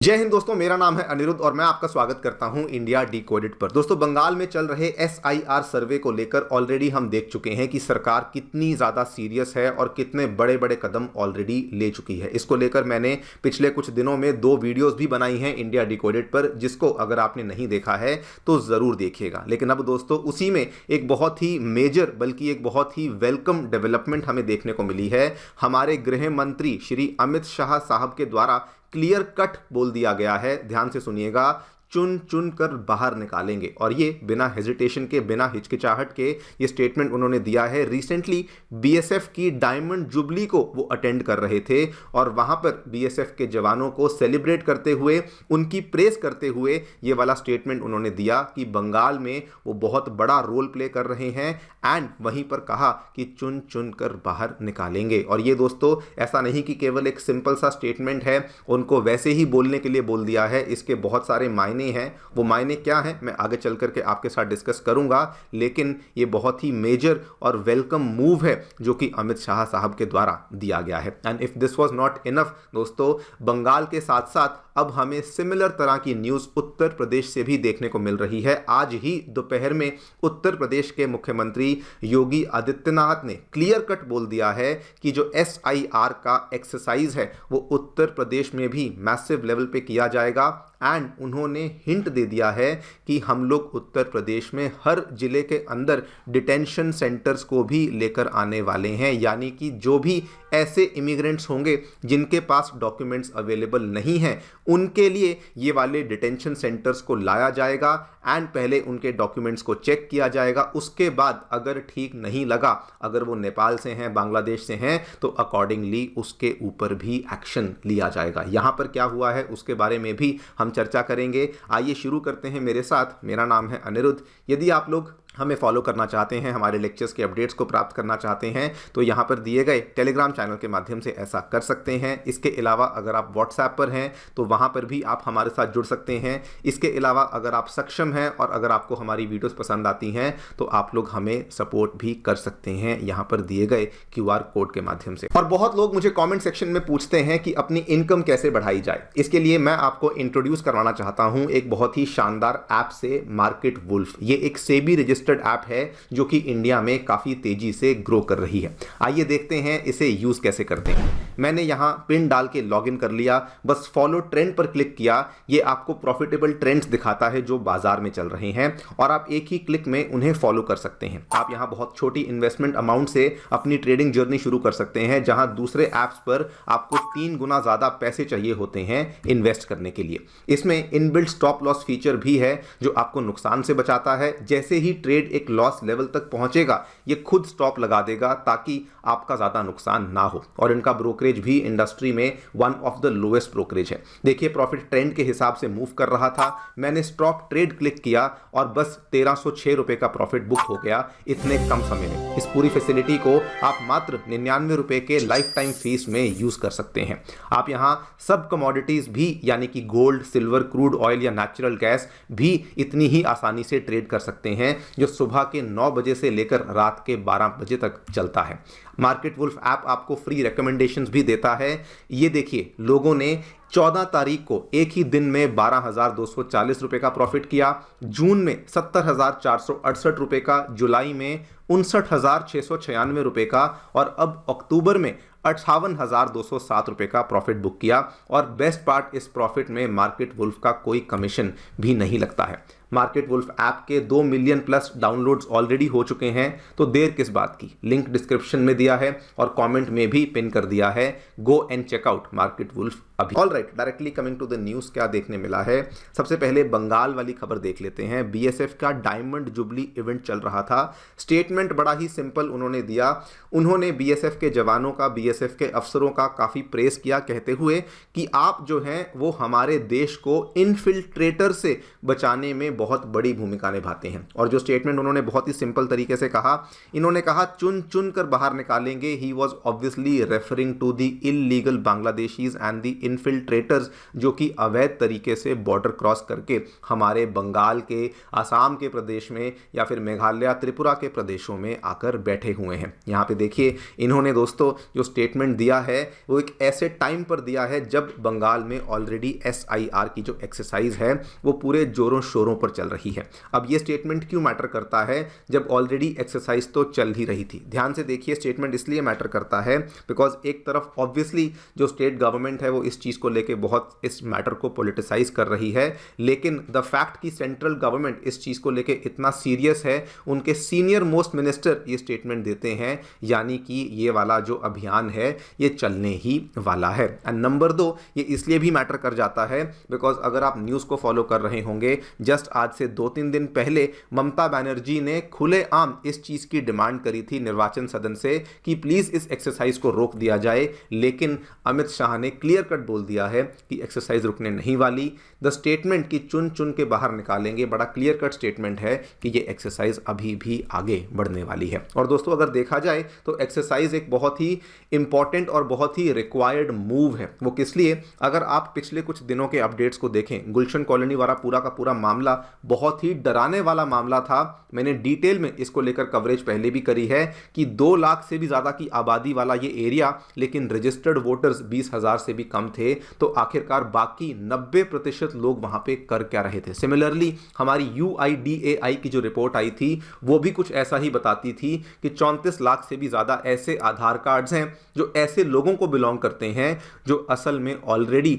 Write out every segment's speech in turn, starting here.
जय हिंद दोस्तों, मेरा नाम है अनिरुद्ध और मैं आपका स्वागत करता हूं इंडिया डिकोडेड पर। दोस्तों, बंगाल में चल रहे SIR सर्वे को लेकर ऑलरेडी हम देख चुके हैं कि सरकार कितनी ज़्यादा सीरियस है और कितने बड़े बड़े कदम ऑलरेडी ले चुकी है। इसको लेकर मैंने पिछले कुछ दिनों में 2 वीडियोस भी बनाई हैं इंडिया डिकोडेड पर, जिसको अगर आपने नहीं देखा है तो ज़रूर देखिएगा। लेकिन अब दोस्तों, उसी में एक बहुत ही मेजर बल्कि एक बहुत ही वेलकम डेवलपमेंट हमें देखने को मिली है। हमारे गृह मंत्री श्री अमित शाह साहब के द्वारा क्लियर कट बोल दिया गया है, ध्यान से सुनिएगा, चुन चुन कर बाहर निकालेंगे। और ये बिना हेजिटेशन के, बिना हिचकिचाहट के ये स्टेटमेंट उन्होंने दिया है। रिसेंटली BSF की डायमंड जुबली को वो अटेंड कर रहे थे और वहाँ पर BSF के जवानों को सेलिब्रेट करते हुए, उनकी प्रेस करते हुए ये वाला स्टेटमेंट उन्होंने दिया कि बंगाल में वो बहुत बड़ा रोल प्ले कर रहे हैं एंड वहीं पर कहा कि चुन चुन कर बाहर निकालेंगे। और ये दोस्तों ऐसा नहीं कि केवल एक सिंपल सा स्टेटमेंट है, उनको वैसे ही बोलने के लिए बोल दिया है। इसके बहुत सारे मायने हैं। वो मायने क्या हैं मैं आगे चल करके आपके साथ डिस्कस करूंगा, लेकिन ये बहुत ही मेजर और वेलकम मूव है जो कि अमित शाह साहब के द्वारा दिया गया है। And if this was not enough दोस्तों, बंगाल के साथ साथ अब हमें सिमिलर तरह की न्यूज़ उत्तर प्रदेश से भी देखने को मिल रही है। आज ही दोपहर में उत्तर प्रदेश के मुख्यमंत्री योगी आदित्यनाथ ने क्लियर कट बोल दिया है कि जो SIR का एक्सरसाइज है वो उत्तर प्रदेश में भी मैसिव लेवल पे किया जाएगा। एंड उन्होंने हिंट दे दिया है कि हम लोग उत्तर प्रदेश में हर जिले के अंदर डिटेंशन सेंटर्स को भी लेकर आने वाले हैं, यानी कि जो भी ऐसे इमिग्रेंट्स होंगे जिनके पास डॉक्यूमेंट्स अवेलेबल नहीं हैं, उनके लिए ये वाले डिटेंशन सेंटर्स को लाया जाएगा एंड पहले उनके डॉक्यूमेंट्स को चेक किया जाएगा। उसके बाद अगर ठीक नहीं लगा, अगर वो नेपाल से हैं, बांग्लादेश से हैं, तो अकॉर्डिंगली उसके ऊपर भी एक्शन लिया जाएगा। यहाँ पर क्या हुआ है उसके बारे में भी हम चर्चा करेंगे। आइए शुरू करते हैं मेरे साथ। मेरा नाम है अनिरुद्ध। यदि आप लोग हमें फॉलो करना चाहते हैं, हमारे लेक्चर्स के अपडेट्स को प्राप्त करना चाहते हैं, तो यहाँ पर दिए गए टेलीग्राम चैनल के माध्यम से ऐसा कर सकते हैं। इसके अलावा अगर आप व्हाट्सएप पर हैं तो वहाँ पर भी आप हमारे साथ जुड़ सकते हैं। इसके अलावा अगर आप सक्षम हैं और अगर आपको हमारी वीडियोस पसंद आती हैं तो आप लोग हमें सपोर्ट भी कर सकते हैं यहाँ पर दिए गए QR कोड के माध्यम से। और बहुत लोग मुझे कॉमेंट सेक्शन में पूछते हैं कि अपनी इनकम कैसे बढ़ाई जाए। इसके लिए मैं आपको इंट्रोड्यूस करवाना चाहता हूँ एक बहुत ही शानदार ऐप से, मार्केट वुल्फ। ये एक सेबी रजिस्टर्ड ऐप है जो कि इंडिया में काफी तेजी से ग्रो कर रही है। आइए देखते हैं इसे यूज कैसे करते हैं। मैंने यहां पिन डाल के लॉगिन कर लिया, बस फॉलो ट्रेंड पर क्लिक किया। ये आपको प्रॉफिटेबल ट्रेंड्स दिखाता है जो बाजार में चल रहे हैं और आप एक ही क्लिक में उन्हें फॉलो कर सकते हैं। आप यहां बहुत छोटी इन्वेस्टमेंट अमाउंट से अपनी ट्रेडिंग जर्नी शुरू कर सकते हैं, जहां दूसरे ऐप्स पर आपको 3 गुना ज्यादा पैसे चाहिए होते हैं इन्वेस्ट करने के लिए। इसमें इनबिल्ट स्टॉप लॉस फीचर भी है जो आपको नुकसान से बचाता है। जैसे ही ट्रेड एक लॉस लेवल तक पहुंचेगा, ये खुद स्टॉप लगा देगा ताकि आपका ज्यादा नुकसान ना हो। और इनका ब्रोकरेज भी इंडस्ट्री में one of the lowest brokerage है। देखिए, प्रॉफिट ट्रेंड के हिसाब से मूव कर रहा था। मैंने स्टॉप ट्रेड क्लिक किया और बस 1306 रुपए का प्रॉफिट बुक हो गया इतने कम समय में। इस पूरी फैसिलिटी को आप मात्र 99 रुपए के लाइफ टाइम फीस में यूज कर सकते हैं। आप यहां सब कमोडिटीज भी, यानी कि गोल्ड, सिल्वर, क्रूड ऑयल या नेचुरल गैस भी इतनी ही आसानी से ट्रेड कर सकते हैं, जो सुबह के 9 बजे से लेकर रात के 12 बजे तक चलता है। मार्केट वुल्फ ऐप आपको फ्री रिकमेंडेशंस भी देता है। ये देखिए, लोगों ने 14 तारीख को एक ही दिन में 12,240 रुपए का प्रॉफिट किया, जून में 70,468 रुपए का, जुलाई में 59,696 रुपए का और अब अक्टूबर में 58,207 रुपए का प्रॉफिट बुक किया। और बेस्ट पार्ट, इस प्रॉफिट में मार्केट वुल्फ का कोई कमीशन भी नहीं लगता है। मार्केट वुल्फ ऐप के 2 मिलियन प्लस डाउनलोड्स ऑलरेडी हो चुके हैं, तो देर किस बात की। लिंक डिस्क्रिप्शन में दिया है और कमेंट में भी पिन कर दिया है। Go and checkout Market Wolf अभी। Alright, directly coming to the news, क्या देखने मिला है। सबसे पहले बंगाल वाली खबर देख लेते हैं। BSF का डायमंड जुबली इवेंट चल रहा था। स्टेटमेंट बड़ा ही सिंपल उन्होंने दिया। उन्होंने BSF के जवानों का, BSF के अफसरों का काफ़ी प्रेस किया, कहते हुए कि आप जो हैं वो हमारे देश को इनफिल्ट्रेटर से बचाने में बहुत बड़ी भूमिका निभाते हैं। और जो स्टेटमेंट उन्होंने बहुत ही सिंपल तरीके से कहा, इन्होंने कहा चुन चुन कर बाहर निकालेंगे। He was obviously referring to the illegal Bangladeshis and the infiltrators जो कि अवैध तरीके से बॉर्डर क्रॉस करके हमारे बंगाल के, आसाम के प्रदेश में या फिर मेघालय, त्रिपुरा के प्रदेशों में आकर बैठे हुए हैं। यहाँ पे देखिए इन्होंने दोस्तों जो स्टेटमेंट दिया है वो एक ऐसे टाइम पर दिया है जब बंगाल में ऑलरेडी SIR की जो एक्सरसाइज है वो पूरे जोरों शोरों पर चल रही है। अब ये स्टेटमेंट क्यों मैटर करता है जब ऑलरेडी एक्सरसाइज तो चल ही रही थी? ध्यान से देखिए, स्टेटमेंट इसलिए मैटर करता है बिकॉज एक तरफ ऑब्वियसली जो स्टेट गवर्नमेंट है वो इस चीज़ को लेके बहुत इस मैटर को पॉलिटिसाइज कर रही है, लेकिन द फैक्ट कि सेंट्रल गवर्नमेंट इस चीज़ को लेके इतना सीरियस है, उनके सीनियर मोस्ट मिनिस्टर ये स्टेटमेंट देते हैं, यानी कि ये वाला जो अभियान है ये चलने ही वाला है। एंड नंबर 2, ये इसलिए भी मैटर कर जाता है बिकॉज अगर आप न्यूज़ को फॉलो कर रहे होंगे, जस्ट आज से 2-3 दिन पहले ममता बनर्जी ने खुलेआम इस चीज़ की डिमांड करी थी निर्वाचन सदन से कि प्लीज़ इस एक्सरसाइज को रोक दिया जाए, लेकिन अमित शाह ने क्लियर कट बोल दिया है कि एक्सरसाइज रुकने नहीं वाली। द स्टेटमेंट की चुन चुन के बाहर निकालेंगे, बड़ा क्लियर कट स्टेटमेंट है कि ये एक्सरसाइज अभी भी आगे बढ़ने वाली है। और दोस्तों अगर देखा जाए तो एक्सरसाइज एक बहुत ही इंपॉर्टेंट और बहुत ही रिक्वायर्ड मूव है। वो किस लिए? अगर आप पिछले कुछ दिनों के अपडेट्स को देखें, गुलशन कॉलोनी वाला पूरा का पूरा मामला बहुत ही डराने वाला मामला था। मैंने डिटेल में इसको लेकर कवरेज पहले भी करी है कि 2 लाख से भी ज़्यादा की आबादी वाला ये एरिया, लेकिन रजिस्टर्ड वोटर्स 20,000 से भी कम थे, तो आखिरकार बाकी 90% लोग वहां पे कर क्या रहे थे। सिमिलरली हमारी UIDAI की जो रिपोर्ट आई थी वो भी कुछ ऐसा ही बताती थी कि 34 लाख से भी ज़्यादा ऐसे आधार कार्ड्स हैं जो ऐसे लोगों को बिलोंग करते हैं जो असल में ऑलरेडी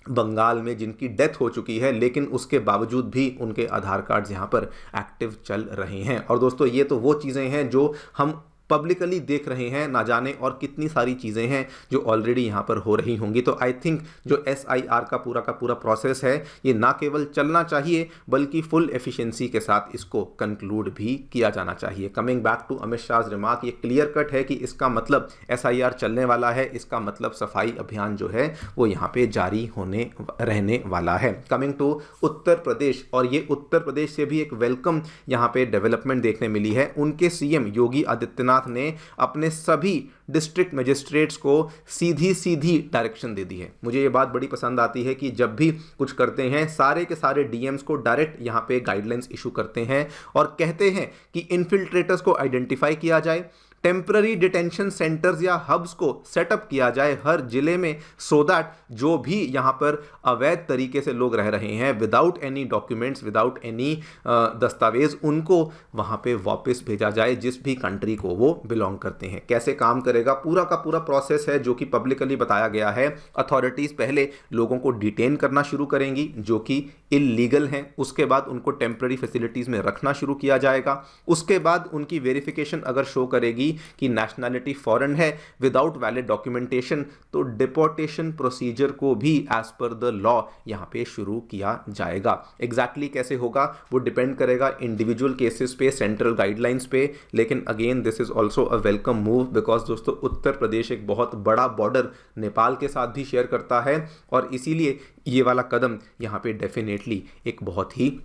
बंगाल में जिनकी डेथ हो चुकी है, लेकिन उसके बावजूद भी उनके आधार कार्ड्स यहाँ पर एक्टिव चल रहे हैं। और दोस्तों ये तो वो चीज़ें हैं जो हम पब्लिकली देख रहे हैं, ना जाने और कितनी सारी चीज़ें हैं जो ऑलरेडी यहाँ पर हो रही होंगी। तो आई थिंक जो SIR का पूरा प्रोसेस है ये ना केवल चलना चाहिए बल्कि फुल एफिशिएंसी के साथ इसको कंक्लूड भी किया जाना चाहिए। Coming back to Amit Shah remark, ये क्लियर कट है कि इसका मतलब SIR चलने वाला है, इसका मतलब सफाई अभियान जो है वो यहाँ पे जारी होने रहने वाला है। कमिंग टू उत्तर प्रदेश, और ये उत्तर प्रदेश से भी एक वेलकम यहाँ पे डेवलपमेंट देखने मिली है। उनके CM योगी आदित्यनाथ ने अपने सभी डिस्ट्रिक्ट मजिस्ट्रेट्स को सीधी डायरेक्शन दे दी है। मुझे ये बात बड़ी पसंद आती है कि जब भी कुछ करते हैं सारे के सारे DMs को डायरेक्ट यहाँ पे गाइडलाइंस इशू करते हैं और कहते हैं कि इन्फिल्ट्रेटर्स को आइडेंटिफाई किया जाए, टेम्पररी डिटेंशन सेंटर्स या हब्स को सेटअप किया जाए हर जिले में, सो दैट जो भी यहाँ पर अवैध तरीके से लोग रह रहे हैं without any documents, without any दस्तावेज, उनको वहाँ पे वापस भेजा जाए जिस भी कंट्री को वो बिलोंग करते हैं। कैसे काम करेगा? पूरा का पूरा प्रोसेस है जो कि पब्लिकली बताया गया है। अथॉरिटीज़ पहले लोगों को डिटेन करना शुरू करेंगी जो कि इलीगल हैं, उसके बाद उनको टेम्पररी फैसिलिटीज़ में रखना शुरू किया जाएगा, उसके बाद उनकी वेरिफिकेशन अगर शो करेगी कि नेशनैलिटी फॉरेन है विदाउट वैलिड डॉक्यूमेंटेशन, तो डिपोर्टेशन प्रोसीजर को भी एज पर द लॉ यहाँ पे शुरू किया जाएगा। एग्जैक्टली कैसे होगा वो डिपेंड करेगा इंडिविजुअल केसेस पे, सेंट्रल गाइडलाइंस पे, लेकिन again this is also a welcome move because दोस्तों उत्तर प्रदेश एक बहुत बड़ा बॉर्डर नेपाल के साथ भी शेयर करता है और इसीलिए ये वाला कदम यहाँ पे डेफिनेटली एक बहुत ही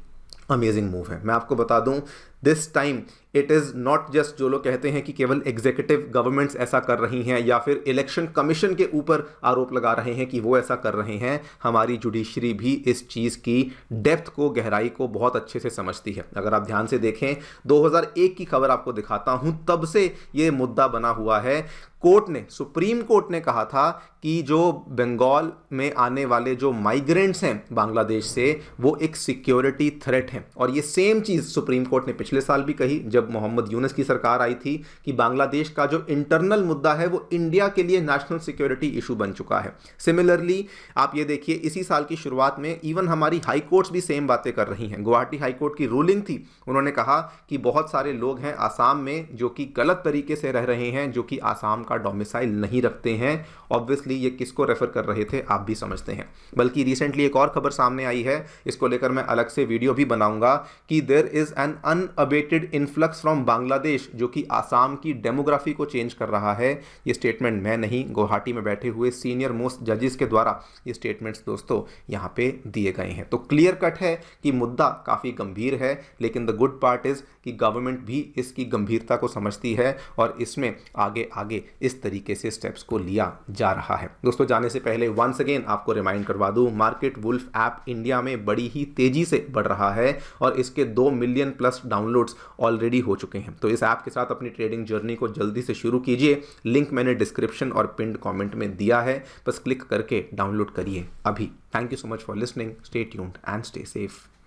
अमेजिंग मूव है। मैं आपको बता दूं, this time it is not just जो लोग कहते हैं कि केवल एग्जीक्यूटिव गवर्नमेंट्स ऐसा कर रही हैं या फिर इलेक्शन कमीशन के ऊपर आरोप लगा रहे हैं कि वो ऐसा कर रहे हैं, हमारी जुडिशरी भी इस चीज़ की डेप्थ को, गहराई को बहुत अच्छे से समझती है। अगर आप ध्यान से देखें 2001 की खबर आपको दिखाता हूं, तब से ये मुद्दा बना हुआ है। कोर्ट ने, सुप्रीम कोर्ट ने कहा था कि जो बंगाल में आने वाले जो माइग्रेंट्स हैं बांग्लादेश से वो एक सिक्योरिटी थ्रेट हैं, और ये सेम चीज़ सुप्रीम कोर्ट ने पिछले साल भी कही जब मोहम्मद यूनुस की सरकार आई थी कि बांग्लादेश का जो इंटरनल मुद्दा है वो इंडिया के लिए नेशनल सिक्योरिटी इशू बन चुका है। सिमिलरली आप ये देखिए इसी साल की शुरुआत में इवन हमारी हाई कोर्ट्स भी सेम बातें कर रही हैं। गुवाहाटी हाई कोर्ट की रूलिंग थी, उन्होंने कहा कि बहुत सारे लोग हैं आसाम में जो कि गलत तरीके से रह रहे हैं, जो कि आसाम का डोमिसाइल नहीं रखते हैं। ऑब्वियसली ये किसको रेफर कर रहे थे आप भी समझते हैं। बल्कि रिसेंटली एक और खबर सामने आई है, इसको लेकर मैं अलग से वीडियो भी बनाऊंगा कि there is an abated influx from Bangladesh, जो कि आसाम की डेमोग्राफी को चेंज कर रहा है। ये स्टेटमेंट मैं नहीं, गुवाहाटी में बैठे हुए सीनियर मोस्ट जजेस के द्वारा ये स्टेटमेंट्स दोस्तों यहाँ पे दिए गए हैं। तो क्लियर कट है कि मुद्दा काफ़ी गंभीर है, लेकिन द गुड पार्ट इज़ कि गवर्नमेंट भी इसकी गंभीरता को समझती है और इसमें आगे आगे इस तरीके से स्टेप्स को लिया जा रहा है। दोस्तों जाने से पहले वंस अगेन आपको रिमाइंड करवा दूं, मार्केट वुल्फ ऐप इंडिया में बड़ी ही तेजी से बढ़ रहा है और इसके 2 मिलियन प्लस डाउनलोड्स ऑलरेडी हो चुके हैं। तो इस ऐप के साथ अपनी ट्रेडिंग जर्नी को जल्दी से शुरू कीजिए। लिंक मैंने डिस्क्रिप्शन और पिन्ड कमेंट में दिया है, बस क्लिक करके डाउनलोड करिए अभी। Thank you so much for listening, stay tuned and stay safe.